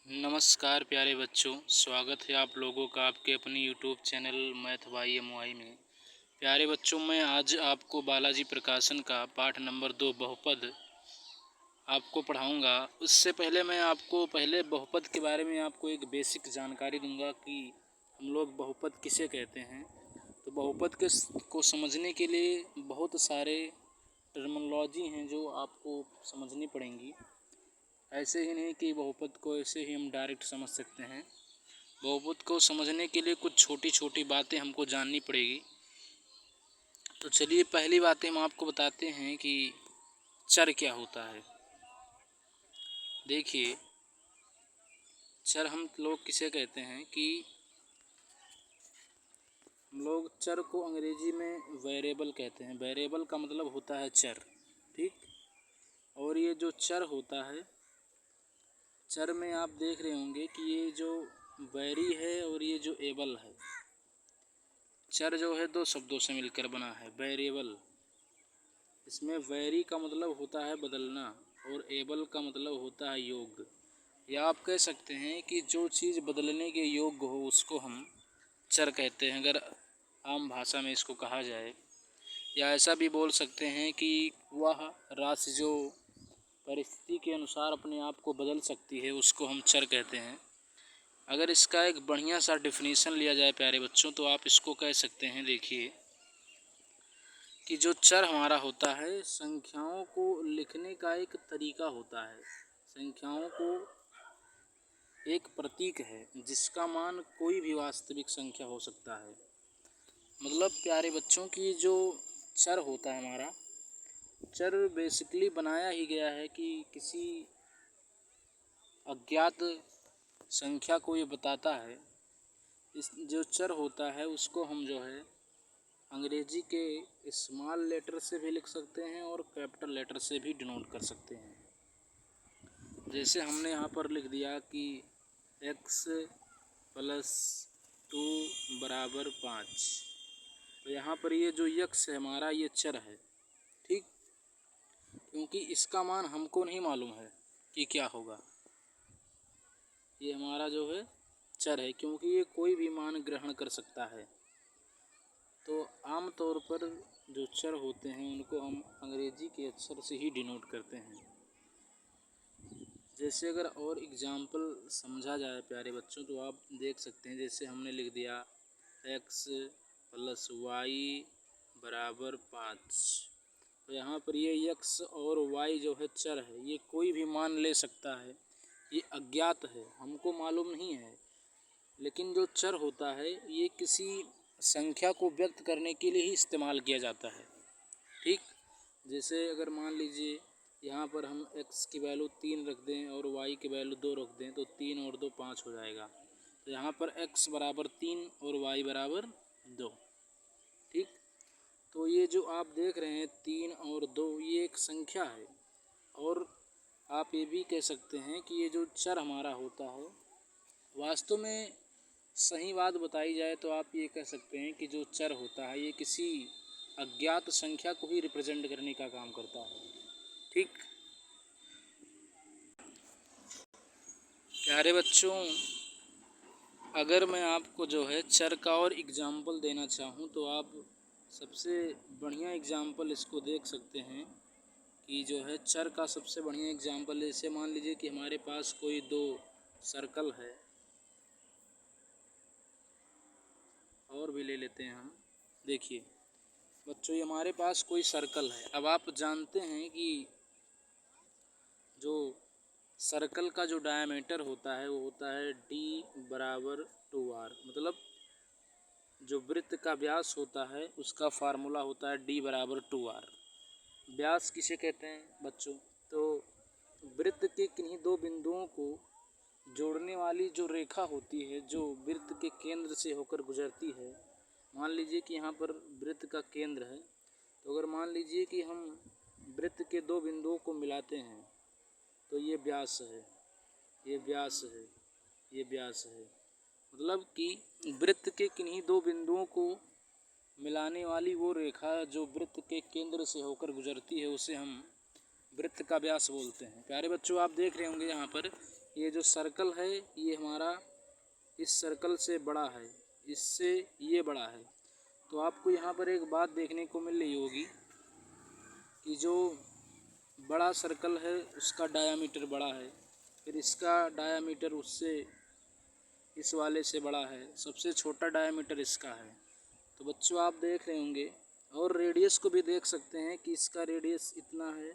नमस्कार प्यारे बच्चों, स्वागत है आप लोगों का आपके अपनी YouTube channel math by MY में। प्यारे बच्चों, मैं आज आपको बालाजी प्रकाशन का पाठ नंबर 2 बहुपद आपको पढ़ाऊंगा। उससे पहले मैं आपको बहुपद के बारे में आपको एक बेसिक जानकारी दूंगा कि हम लोग बहुपद किसे कहते हैं। तो बहुपद को समझने के लिए बहुत सारे टर्मिनोलॉजी हैं जो आपको समझनी पड़ेंगी। ऐसे ही नहीं कि बहुपद को ऐसे ही हम डायरेक्ट समझ सकते हैं। बहुपद को समझने के लिए कुछ छोटी छोटी बातें हमको जाननी पड़ेगी। तो चलिए पहली बातें हम आपको बताते हैं कि चर क्या होता है। देखिए, चर हम लोग किसे कहते हैं कि हम लोग चर को अंग्रेजी में वेरिएबल कहते हैं। वेरिएबल का मतलब होता है चर, ठीक। और ये जो चर होता है, चर में आप देख रहे होंगे कि ये जो वेरी है और ये जो एबल है, चर जो है दो शब्दों से मिलकर बना है, वेरिएबल। इसमें वेरी का मतलब होता है बदलना और एबल का मतलब होता है योग्य। या आप कह सकते हैं कि जो चीज़ बदलने के योग्य हो उसको हम चर कहते हैं, अगर आम भाषा में इसको कहा जाए। या ऐसा भी बोल सकते हैं कि वह राशि जो परिस्थिति के अनुसार अपने आप को बदल सकती है उसको हम चर कहते हैं। अगर इसका एक बढ़िया सा डिफिनीशन लिया जाए प्यारे बच्चों, तो आप इसको कह सकते हैं, देखिए, कि जो चर हमारा होता है संख्याओं को लिखने का एक तरीका होता है। संख्याओं को एक प्रतीक है जिसका मान कोई भी वास्तविक संख्या हो सकता है। मतलब प्यारे बच्चों की जो चर होता है हमारा, चर बेसिकली बनाया ही गया है कि किसी अज्ञात संख्या को ये बताता है। इस जो चर होता है उसको हम जो है अंग्रेजी के स्मॉल लेटर से भी लिख सकते हैं और कैपिटल लेटर से भी डिनोट कर सकते हैं। जैसे हमने यहाँ पर लिख दिया कि x प्लस 2 बराबर 5। तो यहाँ पर ये जो x है हमारा, ये चर है, ठीक। क्योंकि इसका मान हमको नहीं मालूम है कि क्या होगा। ये हमारा जो है चर है क्योंकि ये कोई भी मान ग्रहण कर सकता है। तो आम तौर पर जो चर होते हैं उनको हम अंग्रेजी के अक्षर से ही डिनोट करते हैं। जैसे अगर और एग्जाम्पल समझा जाए प्यारे बच्चों, तो आप देख सकते हैं, जैसे हमने लिख दिया x प्लस वाई बराबर 5। तो यहाँ पर ये x और y जो है चर है, ये कोई भी मान ले सकता है, ये अज्ञात है, हमको मालूम नहीं है। लेकिन जो चर होता है ये किसी संख्या को व्यक्त करने के लिए ही इस्तेमाल किया जाता है, ठीक। जैसे अगर मान लीजिए यहाँ पर हम x की वैल्यू 3 रख दें और y की वैल्यू 2 रख दें, तो 3 और 2 5 हो जाएगा। तो यहाँ पर x बराबर 3 और y बराबर 2, ठीक। तो ये जो आप देख रहे हैं 3 और 2, ये एक संख्या है। और आप ये भी कह सकते हैं कि ये जो चर हमारा होता है, वास्तव में सही बात बताई जाए तो आप ये कह सकते हैं कि जो चर होता है ये किसी अज्ञात संख्या को ही रिप्रेजेंट करने का काम करता है, ठीक। प्यारे बच्चों, अगर मैं आपको जो है चर का और एग्जाम्पल देना चाहूँ तो आप सबसे बढ़िया एग्जाम्पल इसको देख सकते हैं कि जो है चर का सबसे बढ़िया एग्जाम्पल, जैसे मान लीजिए कि हमारे पास कोई दो सर्कल है, और भी ले लेते हैं हम। देखिए बच्चों, ये हमारे पास कोई सर्कल है। अब आप जानते हैं कि जो सर्कल का जो डायमीटर होता है वो होता है d बराबर 2r। मतलब जो वृत्त का व्यास होता है उसका फार्मूला होता है d बराबर 2r। व्यास किसे कहते हैं बच्चों? तो वृत्त के किन्हीं दो बिंदुओं को जोड़ने वाली जो रेखा होती है, जो वृत्त के केंद्र से होकर गुजरती है। मान लीजिए कि यहाँ पर वृत्त का केंद्र है, तो अगर मान लीजिए कि हम वृत्त के दो बिंदुओं को मिलाते हैं तो ये व्यास है, ये व्यास है, ये व्यास है। मतलब कि वृत्त के किन्हीं दो बिंदुओं को मिलाने वाली वो रेखा जो वृत्त के केंद्र से होकर गुजरती है उसे हम वृत्त का व्यास बोलते हैं। प्यारे बच्चों, आप देख रहे होंगे यहाँ पर ये जो सर्कल है ये हमारा इस सर्कल से बड़ा है, इससे ये बड़ा है। तो आपको यहाँ पर एक बात देखने को मिल रही होगी कि जो बड़ा सर्कल है उसका डायामीटर बड़ा है, फिर इसका डायामीटर उससे इस वाले से बड़ा है, सबसे छोटा डायामीटर इसका है। तो बच्चों आप देख रहे होंगे, और रेडियस को भी देख सकते हैं कि इसका रेडियस इतना है,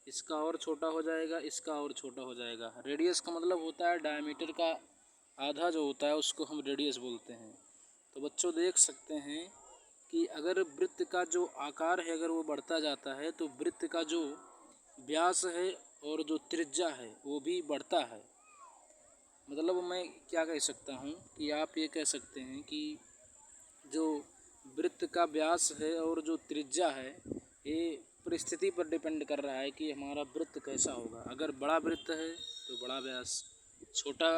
इसका और छोटा हो जाएगा, इसका और छोटा हो जाएगा। रेडियस का मतलब होता है डायमीटर का आधा जो होता है उसको हम रेडियस बोलते हैं। तो बच्चों देख सकते हैं कि अगर वृत्त का जो आकार है अगर वो बढ़ता जाता है तो वृत्त का जो व्यास है और जो त्रिज्या है वो भी बढ़ता है। मतलब मैं क्या कह सकता हूँ कि आप ये कह सकते हैं कि जो वृत्त का व्यास है और जो त्रिज्या है ये परिस्थिति पर डिपेंड कर रहा है कि हमारा वृत्त कैसा होगा। अगर बड़ा वृत्त है तो बड़ा व्यास, छोटा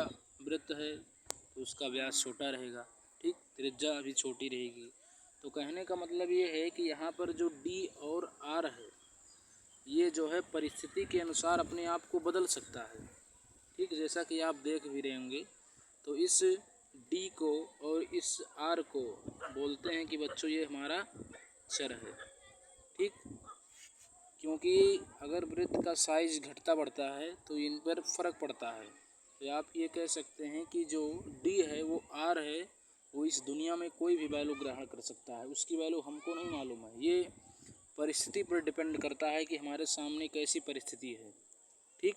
वृत्त है तो उसका व्यास छोटा रहेगा, ठीक, त्रिज्या भी छोटी रहेगी। तो कहने का मतलब ये है कि यहाँ पर जो डी और आर है ये जो है परिस्थिति के अनुसार अपने आप को बदल सकता है, ठीक, जैसा कि आप देख भी रहे होंगे। तो इस डी को और इस आर को बोलते हैं कि बच्चों ये हमारा चर है, ठीक, क्योंकि अगर वृत्त का साइज घटता बढ़ता है तो इन पर फ़र्क पड़ता है। तो आप ये कह सकते हैं कि जो डी है वो आर है, वो इस दुनिया में कोई भी वैल्यू ग्रहण कर सकता है, उसकी वैल्यू हमको नहीं मालूम है। ये परिस्थिति पर डिपेंड करता है कि हमारे सामने कैसी परिस्थिति है, ठीक।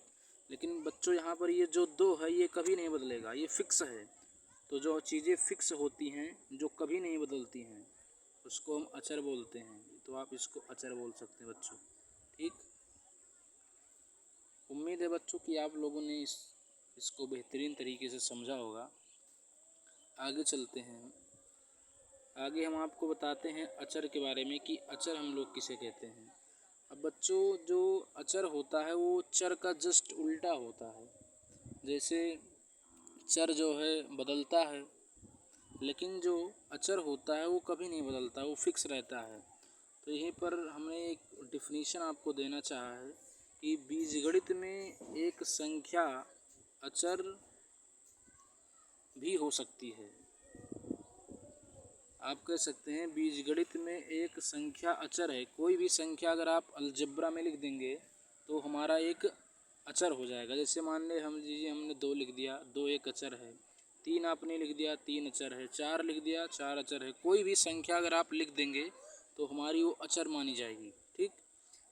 लेकिन बच्चों यहाँ पर ये जो दो है ये कभी नहीं बदलेगा, ये फिक्स है। तो जो चीज़ें फिक्स होती हैं जो कभी नहीं बदलती हैं उसको हम अचर बोलते हैं। तो आप इसको अचर बोल सकते हैं बच्चों, ठीक। उम्मीद है बच्चों कि आप लोगों ने इसको बेहतरीन तरीके से समझा होगा। आगे चलते हैं, आगे हम आपको बताते हैं अचर के बारे में कि अचर हम लोग किसे कहते हैं। अब बच्चों जो अचर होता है वो चर का जस्ट उल्टा होता है। जैसे चर जो है बदलता है, लेकिन जो अचर होता है वो कभी नहीं बदलता, वो फिक्स रहता है। तो यहीं पर हमने एक डिफिनीशन आपको देना चाहा है कि बीजगणित में एक संख्या अचर भी हो सकती है। आप कह सकते हैं बीजगणित में एक संख्या अचर है। कोई भी संख्या अगर आप अलजेब्रा में लिख देंगे तो हमारा एक अचर हो जाएगा। जैसे मान ले हमने 2 लिख दिया, 2 एक अचर है। 3 आपने लिख दिया, 3 अचर है। 4 लिख दिया, 4 अचर है। कोई भी संख्या अगर आप लिख देंगे तो हमारी वो अचर मानी जाएगी, ठीक।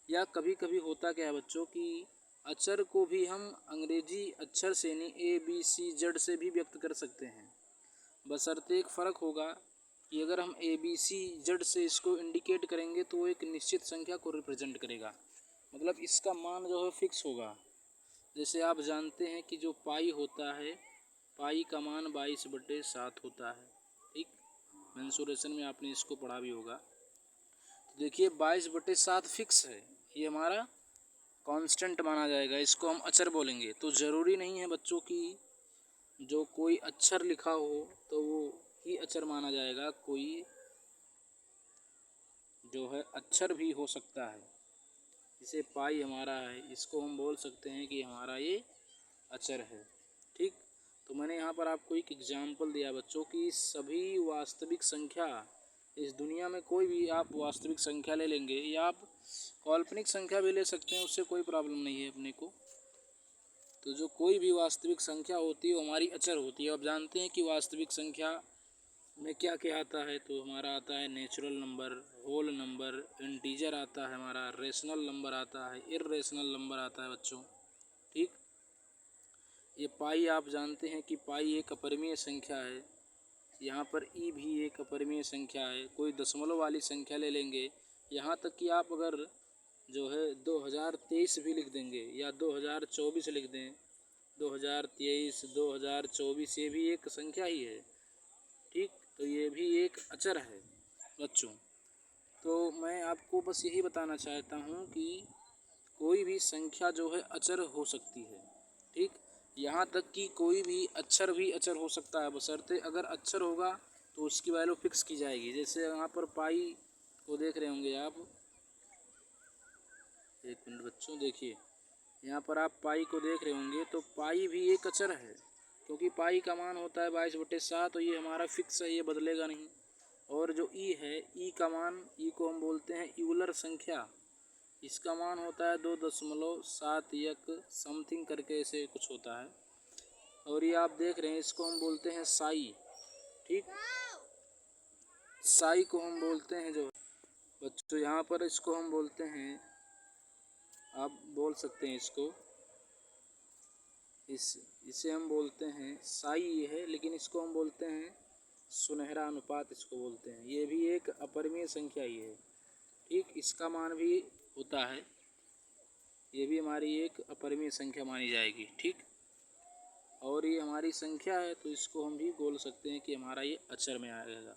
या कभी कभी होता क्या है बच्चों कि अचर को भी हम अंग्रेजी अक्षर से यानी ABCZ से भी व्यक्त कर सकते हैं, बशर्ते एक फ़र्क होगा कि अगर हम ABCZ से इसको इंडिकेट करेंगे तो वो एक निश्चित संख्या को रिप्रेजेंट करेगा, मतलब इसका मान जो है फिक्स होगा। जैसे आप जानते हैं कि जो पाई होता है, पाई का मान 22/7 होता है, ठीक, मेंसुरेशन में आपने इसको पढ़ा भी होगा। तो देखिए 22/7 फिक्स है, ये हमारा कांस्टेंट माना जाएगा, इसको हम अचर बोलेंगे। तो ज़रूरी नहीं है बच्चों कि जो कोई अक्षर लिखा हो तो वो ही अचर माना जाएगा, कोई जो है अक्षर भी हो सकता है। जैसे पाई हमारा है, इसको हम बोल सकते हैं कि हमारा ये अचर है, ठीक। तो मैंने यहाँ पर आपको एक एग्जाम्पल दिया बच्चों की सभी वास्तविक संख्या, इस दुनिया में कोई भी आप वास्तविक संख्या ले लेंगे या आप काल्पनिक संख्या भी ले सकते हैं, उससे कोई प्रॉब्लम नहीं है अपने को। तो जो कोई भी वास्तविक संख्या होती है वो हमारी अचर होती है। अब जानते हैं कि वास्तविक संख्या में क्या क्या आता है। तो हमारा आता है natural number, whole number, integer आता है, हमारा रेशनल नंबर आता है, इर्रेशनल नंबर आता है बच्चों, ठीक। ये पाई आप जानते हैं कि पाई एक अपरिमेय संख्या है। यहाँ पर ई भी एक अपरिमेय संख्या है। कोई दशमलव वाली संख्या ले लेंगे, यहाँ तक कि आप अगर जो है 2023 भी लिख देंगे या 2024 लिख दें, 2023, 2024 ये भी एक संख्या ही है, ठीक। तो ये भी एक अचर है बच्चों। तो मैं आपको बस यही बताना चाहता हूँ कि कोई भी संख्या जो है अचर हो सकती है, ठीक। यहाँ तक कि कोई भी अक्षर भी अचर हो सकता है, बशर्ते अगर अक्षर होगा तो उसकी वैल्यू फिक्स की जाएगी। जैसे यहाँ पर पाई को देख रहे होंगे आप, एक मिनट बच्चों देखिए, यहाँ पर आप पाई को देख रहे होंगे तो पाई भी एक अचर है, क्योंकि पाई का मान होता है 22/7, तो ये हमारा फिक्स है, ये बदलेगा नहीं। और जो ई है, ई का मान, ई को हम बोलते हैं यूलर संख्या, इसका मान होता है 2.71 समथिंग करके ऐसे कुछ होता है। और ये आप देख रहे हैं, इसको हम बोलते हैं साई। ठीक, साई को हम बोलते हैं जो बच्चों यहाँ पर इसको हम बोलते हैं, आप बोल सकते हैं इसको, इसे हम बोलते हैं साई ये है, लेकिन इसको हम बोलते हैं सुनहरा अनुपात इसको बोलते हैं। ये भी एक अपरिमेय संख्या ही है। ठीक, इसका मान भी होता है, ये भी हमारी एक अपरिमेय संख्या मानी जाएगी। ठीक, और ये हमारी संख्या है तो इसको हम भी बोल सकते हैं कि हमारा ये अचर में आएगा।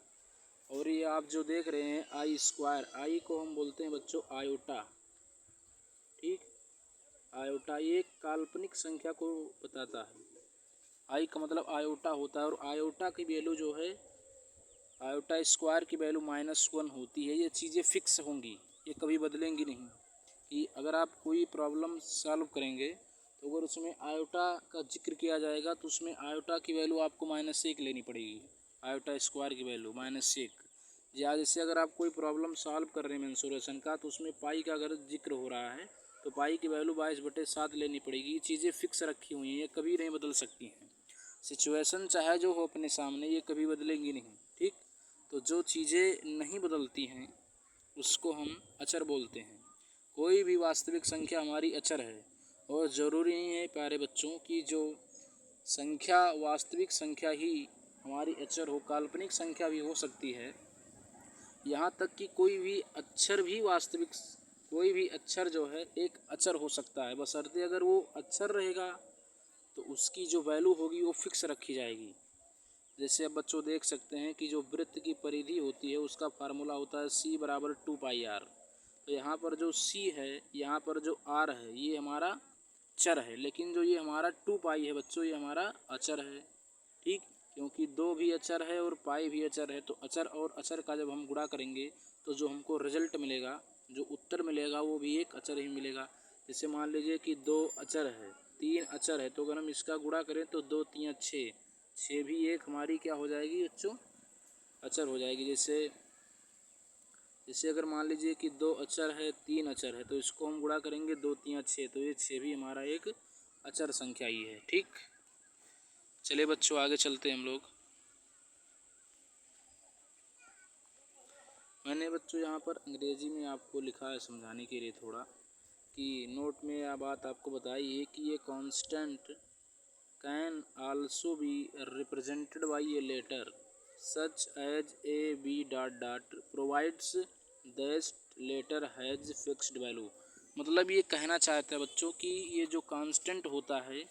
और ये आप जो देख रहे हैं आई स्क्वायर, आई को हम बोलते हैं बच्चों आयोटा। ठीक, आयोटा ये एक काल्पनिक संख्या को बताता है। आई का मतलब आयोटा होता है, और आयोटा की वैल्यू जो है, आयोटा स्क्वायर की वैल्यू -1 होती है। ये चीज़ें फिक्स होंगी, ये कभी बदलेंगी नहीं। कि अगर आप कोई प्रॉब्लम सॉल्व करेंगे तो अगर उसमें आयोटा का जिक्र किया जाएगा तो उसमें आयोटा की वैल्यू आपको -1 लेनी पड़ेगी, आयोटा स्क्वायर की वैल्यू -1। या जैसे अगर आप कोई प्रॉब्लम सॉल्व कर रहे हैं मेंसुरेशन का, तो उसमें पाई का अगर जिक्र हो रहा है तो पाई की वैल्यू 22/7 लेनी पड़ेगी। ये चीज़ें फिक्स रखी हुई हैं, ये कभी नहीं बदल सकती हैं। सिचुएशन चाहे जो हो अपने सामने, ये कभी बदलेंगी नहीं। ठीक, तो जो चीज़ें नहीं बदलती हैं उसको हम अचर बोलते हैं। कोई भी वास्तविक संख्या हमारी अचर है, और ज़रूरी नहीं है प्यारे बच्चों कि जो संख्या वास्तविक संख्या ही हमारी अचर हो, काल्पनिक संख्या भी हो सकती है। यहाँ तक कि कोई भी अक्षर भी वास्तविक, कोई भी अक्षर जो है एक अचर हो सकता है, बशर्ते अगर वो अक्षर रहेगा तो उसकी जो वैल्यू होगी वो फिक्स रखी जाएगी। जैसे अब बच्चों देख सकते हैं कि जो वृत्त की परिधि होती है उसका फार्मूला होता है c = 2πr। तो यहाँ पर जो c है, यहाँ पर जो r है, ये हमारा चर है, लेकिन जो ये हमारा 2π है बच्चों, ये हमारा अचर है। ठीक, क्योंकि 2 भी अचर है और पाई भी अचर है, तो अचर और अचर का जब हम गुणा करेंगे तो जो हमको रिजल्ट मिलेगा, जो उत्तर मिलेगा, वो भी एक अचर ही मिलेगा। जैसे मान लीजिए कि 2 अचर है, 3 अचर है, तो अगर हम इसका गुणा करें तो 2 3 6, 6 भी एक हमारी क्या हो जाएगी बच्चों, अचर हो जाएगी। जैसे अगर मान लीजिए कि 2 अचर है, 3 अचर है, तो इसको हम गुणा करेंगे 2 3 6, तो ये 6 भी हमारा एक अचर संख्या ही है। ठीक, चलिए बच्चों आगे चलते हैं हम लोग। मैंने बच्चों यहाँ पर अंग्रेजी में आपको लिखा है समझाने के लिए थोड़ा, कि नोट में यह बात आपको बताई है कि ये constant can also be represented by a letter such as A B dot dot provides that letter has fixed value. मतलब ये कहना चाहता है बच्चों कि ये जो कांस्टेंट होता है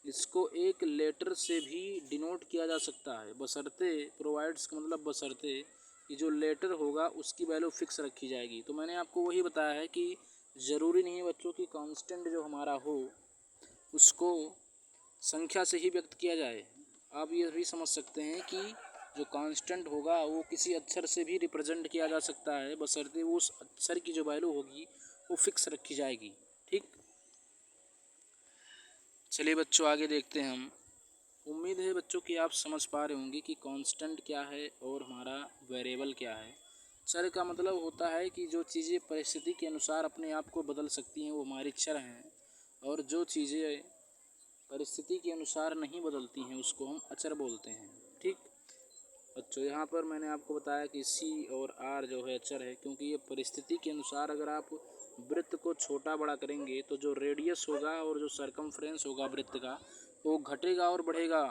इसको एक लेटर से भी डिनोट किया जा सकता है, बशर्ते, प्रोवाइड्स का मतलब बशर्ते कि जो लेटर होगा उसकी वैल्यू फिक्स रखी जाएगी। तो मैंने आपको वही बताया है कि ज़रूरी नहीं है बच्चों कि कांस्टेंट जो हमारा हो उसको संख्या से ही व्यक्त किया जाए। आप ये भी समझ सकते हैं कि जो कांस्टेंट होगा वो किसी अक्षर से भी रिप्रेजेंट किया जा सकता है, बशर्ते वो उस अक्षर की जो वैल्यू होगी वो फिक्स रखी जाएगी। ठीक, चलिए बच्चों आगे देखते हैं हम। उम्मीद है बच्चों कि आप समझ पा रहे होंगे कि कांस्टेंट क्या है और हमारा वेरिएबल क्या है। चर का मतलब होता है कि जो चीज़ें परिस्थिति के अनुसार अपने आप को बदल सकती हैं वो हमारी चर हैं, और जो चीज़ें परिस्थिति के अनुसार नहीं बदलती हैं उसको हम अचर बोलते हैं। ठीक बच्चों, यहाँ पर मैंने आपको बताया कि सी और आर जो है अचर है, क्योंकि ये परिस्थिति के अनुसार अगर आप वृत्त को छोटा बड़ा करेंगे तो जो रेडियस होगा और जो सरकमफ्रेंस होगा वृत्त का वो घटेगा और बढ़ेगा।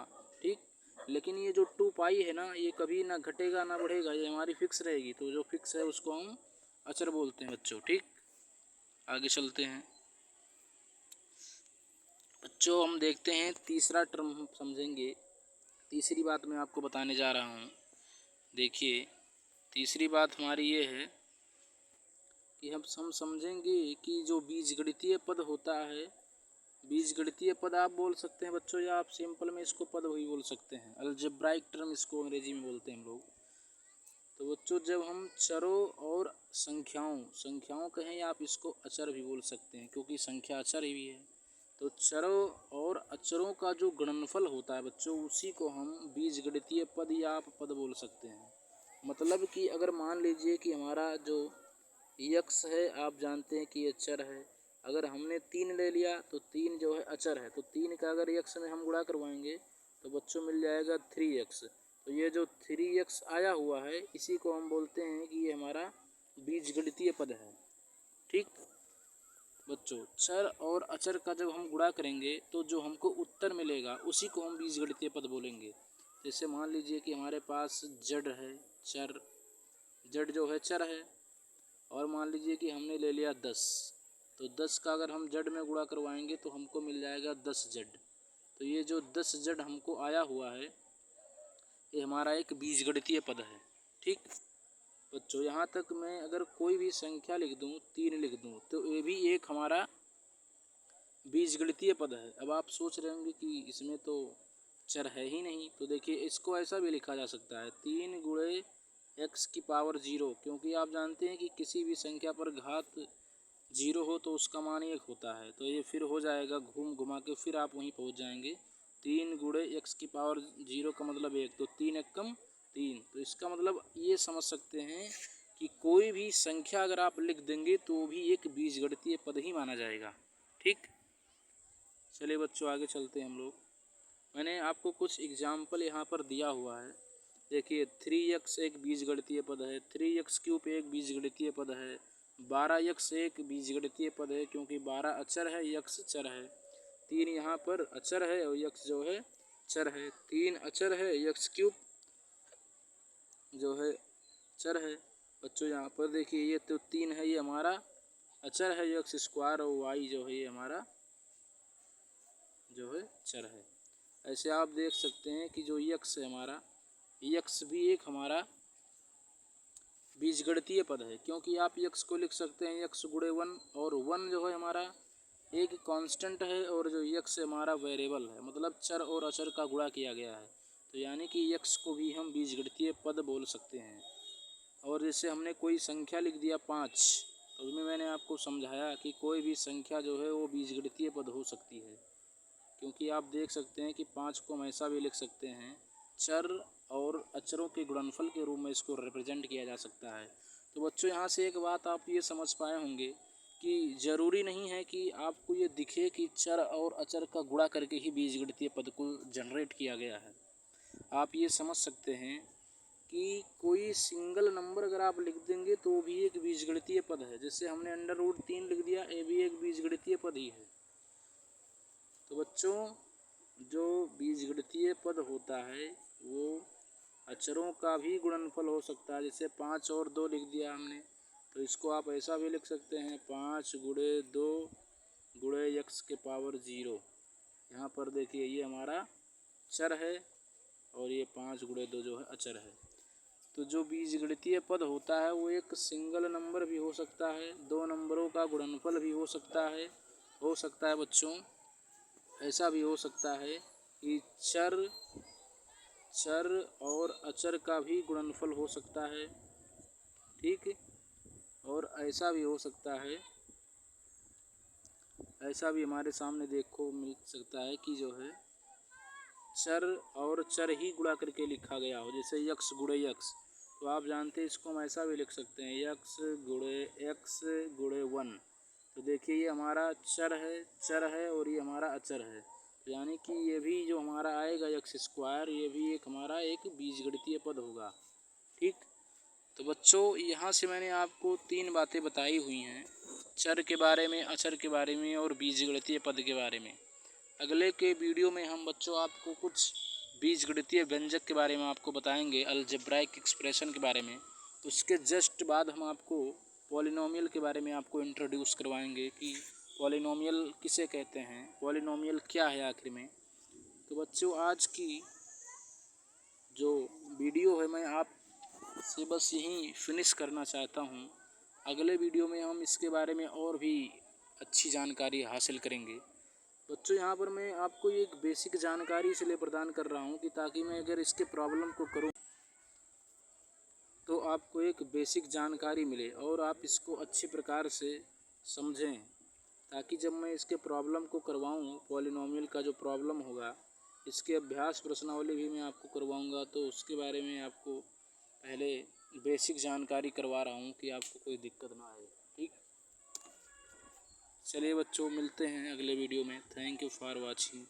ठीक, लेकिन ये जो 2π है ना, ये कभी ना घटेगा ना बढ़ेगा, ये हमारी फिक्स रहेगी। तो जो फिक्स है उसको हम अचर बोलते हैं बच्चों। ठीक, आगे चलते हैं बच्चों, हम देखते हैं तीसरा टर्म हम समझेंगे। तीसरी बात मैं आपको बताने जा रहा हूँ। देखिए, तीसरी बात हमारी ये है कि हम समझेंगे कि जो बीजगणितीय पद होता है, बीजगणितीय पद आप बोल सकते हैं बच्चों, या आप सिंपल में इसको पद भी बोल सकते हैं। अलजेब्राइक टर्म इसको अंग्रेजी में बोलते हैं हम लोग। तो बच्चों, जब हम चरों और संख्याओं कहें, या आप इसको अचर भी बोल सकते हैं, क्योंकि संख्या अचर ही भी है। तो चरों और अचरों का जो गुणनफल होता है बच्चों, उसी को हम बीजगणितीय पद या आप पद बोल सकते हैं। मतलब कि अगर मान लीजिए कि हमारा जो यक्स है, आप जानते हैं कि ये चर है। अगर हमने 3 ले लिया तो 3 जो है अचर है, तो 3 का अगर यक्स में हम गुणा करवाएंगे तो बच्चों मिल जाएगा 3x। तो ये जो 3x आया हुआ है, इसी को हम बोलते हैं कि ये हमारा बीजगणितीय पद है। ठीक बच्चों, चर और अचर का जब हम गुणा करेंगे तो जो हमको उत्तर मिलेगा उसी को हम बीजगणितीय पद बोलेंगे। जैसे मान लीजिए कि हमारे पास जड़ है, चर, जड़ जो है चर है, और मान लीजिए कि हमने ले लिया 10, तो 10 का अगर हम जड़ में गुणा करवाएंगे तो हमको मिल जाएगा 10 जड़। तो ये जो 10 जड़ हमको आया हुआ है, ये हमारा एक बीजगणितीय पद है। ठीक बच्चों, यहाँ तक मैं अगर कोई भी संख्या लिख दूँ, 3 लिख दूँ, तो ये भी एक हमारा बीजगणितीय पद है। अब आप सोच रहे होंगे कि इसमें तो चर है ही नहीं, तो देखिए इसको ऐसा भी लिखा जा सकता है 3 गुणे x की पावर 0, क्योंकि आप जानते हैं कि किसी भी संख्या पर घात 0 हो तो उसका मान 1 होता है। तो ये फिर हो जाएगा घूम घुमा के फिर आप वहीं पहुंच जाएंगे। 3 गुणे x की पावर 0 का मतलब 1, तो 3 एकम 3। तो इसका मतलब ये समझ सकते हैं कि कोई भी संख्या अगर आप लिख देंगे तो भी एक बीजगणितीय पद ही माना जाएगा। ठीक, चलिए बच्चों आगे चलते हैं हम लोग। मैंने आपको कुछ एग्जाम्पल यहाँ पर दिया हुआ है। देखिए 3x एक बीजगणितीय पद है, 3x³ एक बीजगणितीय पद है, 12x एक बीजगणितीय पद है, क्योंकि 12 अचर है, x चर है। 3 यहाँ पर अचर है और x जो है चर है। 3 अचर है, x³ जो है चर है। बच्चों यहाँ पर देखिए ये तो 3 है, ये हमारा अचर है, x² और y जो है ये हमारा जो है चर है। ऐसे आप देख सकते हैं कि जो यक्स है हमारा, यक्स भी एक हमारा बीजगणितीय पद है, क्योंकि आप यक्स को लिख सकते हैं यक्स गुणे 1, और 1 जो है हमारा एक कांस्टेंट है, और जो यक्स हमारा वेरिएबल है, मतलब चर और अचर का गुणा किया गया है। तो यानी कि यक्स को भी हम बीजगणितीय पद बोल सकते हैं। और जैसे हमने कोई संख्या लिख दिया 5, तो उसमें मैंने आपको समझाया कि कोई भी संख्या जो है वो बीजगणितीय पद हो सकती है, क्योंकि आप देख सकते हैं कि 5 को हम ऐसा भी लिख सकते हैं, चर और अचरों के गुणनफल के रूप में इसको रिप्रेजेंट किया जा सकता है। तो बच्चों यहाँ से एक बात आप ये समझ पाए होंगे कि ज़रूरी नहीं है कि आपको ये दिखे कि चर और अचर का गुणा करके ही बीजगणितीय पद को जनरेट किया गया है। आप ये समझ सकते हैं कि कोई सिंगल नंबर अगर आप लिख देंगे तो भी एक बीजगणितीय पद है। जैसे हमने √3 लिख दिया, ये भी एक बीजगणितीय पद ही है। तो बच्चों, जो बीजगणितीय पद होता है वो अचरों का भी गुणनफल हो सकता है। जैसे 5 और 2 लिख दिया हमने, तो इसको आप ऐसा भी लिख सकते हैं 5 गुणे 2 गुणे x के पावर 0। यहाँ पर देखिए ये हमारा चर है और ये 5 गुणे 2 जो है अचर है। तो जो बीजगणितीय पद होता है वो एक सिंगल नंबर भी हो सकता है, 2 नंबरों का गुणनफल भी हो सकता है बच्चों। ऐसा भी हो सकता है कि चर और अचर का भी गुणनफल हो सकता है। ठीक, और ऐसा भी हो सकता है, ऐसा भी हमारे सामने देखो मिल सकता है कि जो है चर और चर ही गुणा करके लिखा गया हो। जैसे यक्स गुणे यक्स, तो आप जानते हैं इसको हम ऐसा भी लिख सकते हैं यक्स गुणे 1। तो देखिए ये हमारा चर है और ये हमारा अचर है, तो यानी कि ये भी जो हमारा आएगा x², ये भी एक हमारा एक बीजगणितीय पद होगा। ठीक, तो बच्चों यहाँ से मैंने आपको 3 बातें बताई हुई हैं, चर के बारे में, अचर के बारे में और बीजगणितीय पद के बारे में। अगले के वीडियो में हम बच्चों आपको कुछ बीजगणितीय व्यंजक के बारे में आपको बताएंगे, अलजेब्राइक एक्सप्रेशन के बारे में। उसके जस्ट बाद हम आपको पॉलिनोमियल के बारे में आपको इंट्रोड्यूस करवाएंगे कि पॉलिनोमियल किसे कहते हैं, पॉलिनोमियल क्या है आखिर में। तो बच्चों आज की जो वीडियो है मैं आप से बस यहीं फिनिश करना चाहता हूँ। अगले वीडियो में हम इसके बारे में और भी अच्छी जानकारी हासिल करेंगे। बच्चों यहाँ पर मैं आपको एक बेसिक जानकारी इसलिए प्रदान कर रहा हूँ कि ताकि मैं अगर इसके प्रॉब्लम को करूँ तो आपको एक बेसिक जानकारी मिले और आप इसको अच्छी प्रकार से समझें, ताकि जब मैं इसके प्रॉब्लम को करवाऊँ, पॉलिनॉमियल का जो प्रॉब्लम होगा, इसके अभ्यास प्रश्नावली भी मैं आपको करवाऊँगा, तो उसके बारे में आपको पहले बेसिक जानकारी करवा रहा हूँ कि आपको कोई दिक्कत ना आए। ठीक, चलिए बच्चों, मिलते हैं अगले वीडियो में। Thank you for watching.